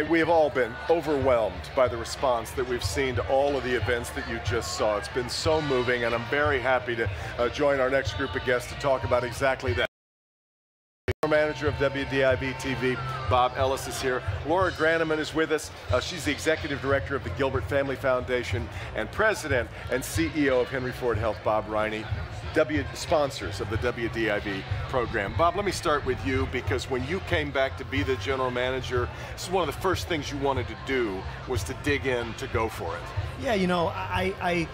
We have all been overwhelmed by the response that we've seen to all of the events that you just saw. It's been so moving, and I'm very happy to join our next group of guests to talk about exactly that. Manager of WDIV TV, Bob Ellis, is here. Laura Granneman is with us. She's the Executive Director of the Gilbert Family Foundation and President and CEO of Henry Ford Health, Bob Riney, sponsors of the WDIV program. Bob, let me start with you, because when you came back to be the General Manager, this is one of the first things you wanted to do, was to dig in, to go for it. Yeah, you know, I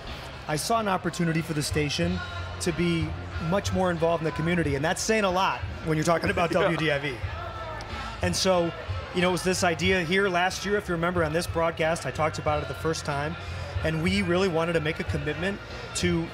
saw an opportunity for the station to be much more involved in the community, and that's saying a lot when you're talking about WDIV. And so, you know, it was this idea here last year, if you remember on this broadcast, I talked about it the first time, and we really wanted to make a commitment to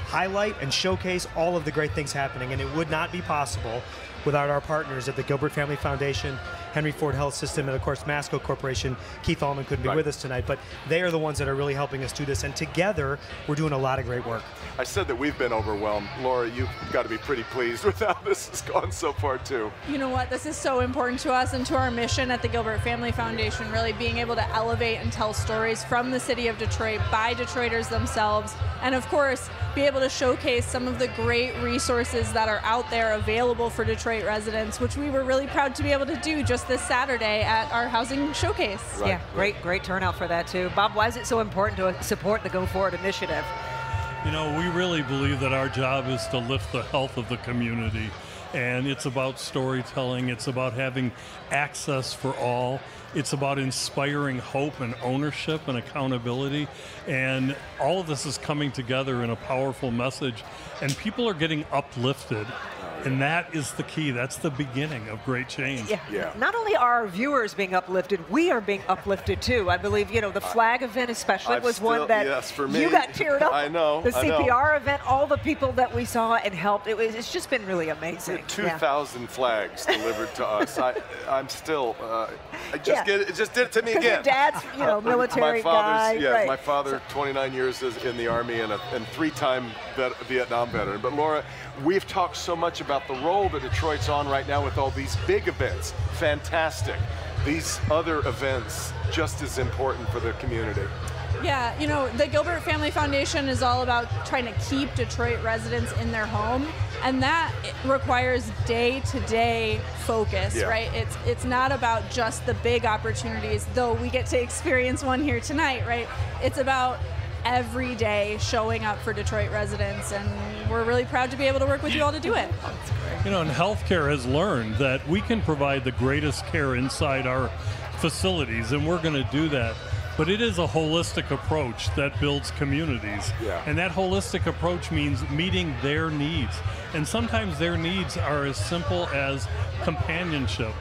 highlight and showcase all of the great things happening, and it would not be possible without our partners at the Gilbert Family Foundation, Henry Ford Health System, and of course Masco Corporation. Keith Allman couldn't be with us tonight, but they are the ones that are really helping us do this, and together we're doing a lot of great work. I said that we've been overwhelmed. Laura, you've got to be pretty pleased with how this has gone so far too. You know what, this is so important to us and to our mission at the Gilbert Family Foundation, really being able to elevate and tell stories from the city of Detroit by Detroiters themselves, and of course be able to showcase some of the great resources that are out there available for Detroit residents, which we were really proud to be able to do just this Saturday at our housing showcase. Right, yeah, great turnout for that too. Bob, why is it so important to support the Go Forward initiative? You know, we really believe that our job is to lift the health of the community, and it's about storytelling, it's about having access for all, it's about inspiring hope and ownership and accountability, and all of this is coming together in a powerful message, and people are getting uplifted. And that is the key. That's the beginning of great change. Yeah. Not only are our viewers being uplifted, we are being uplifted too. I believe, you know, the flag event especially was one that you got teared up. I know. The CPR event, all the people that we saw and helped, it's just been really amazing. 2,000 flags delivered to us. I'm still, it just did it to me again. Your dad's, you know, military guy. Yeah, my father, 29 years in the Army and 3-time Vietnam veteran. But Laura, we've talked so much about the role that Detroit's on right now with all these big events. Fantastic. These other events just as important for the community. Yeah, you know, the Gilbert Family Foundation is all about trying to keep Detroit residents in their home, and that requires day-to-day focus, right? It's not about just the big opportunities, though we get to experience one here tonight, right? It's about every day showing up for Detroit residents, and we're really proud to be able to work with you all to do it. You know, and healthcare has learned that we can provide the greatest care inside our facilities, and we're going to do that. But it is a holistic approach that builds communities. And that holistic approach means meeting their needs. And sometimes their needs are as simple as companionship.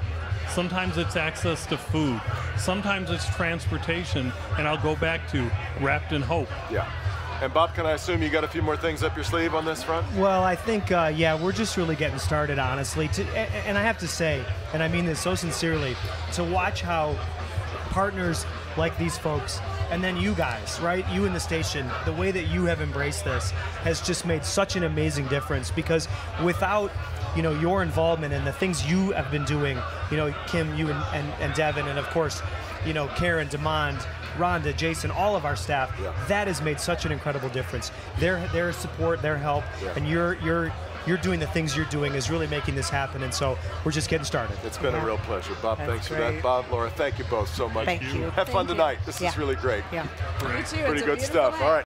Sometimes it's access to food. Sometimes it's transportation. And I'll go back to wrapped in hope. Yeah. And Bob, can I assume you got a few more things up your sleeve on this front? Well, I think, yeah, we're just really getting started, honestly. And I have to say, and I mean this so sincerely, to watch how partners like these folks, and then you guys, right? You in the station, the way that you have embraced this has just made such an amazing difference, because without, you know, your involvement and the things you have been doing, you know, Kim, you and Devin, and of course, you know, Karen, Demond, Rhonda, Jason, all of our staff, that has made such an incredible difference. Their support, their help, and you're doing the things you're doing is really making this happen, and so we're just getting started. It's been a real pleasure. Bob, thanks for that. Bob, Laura, thank you both so much. Thank you. Have fun tonight. This is really great. You too. Pretty good stuff. All right.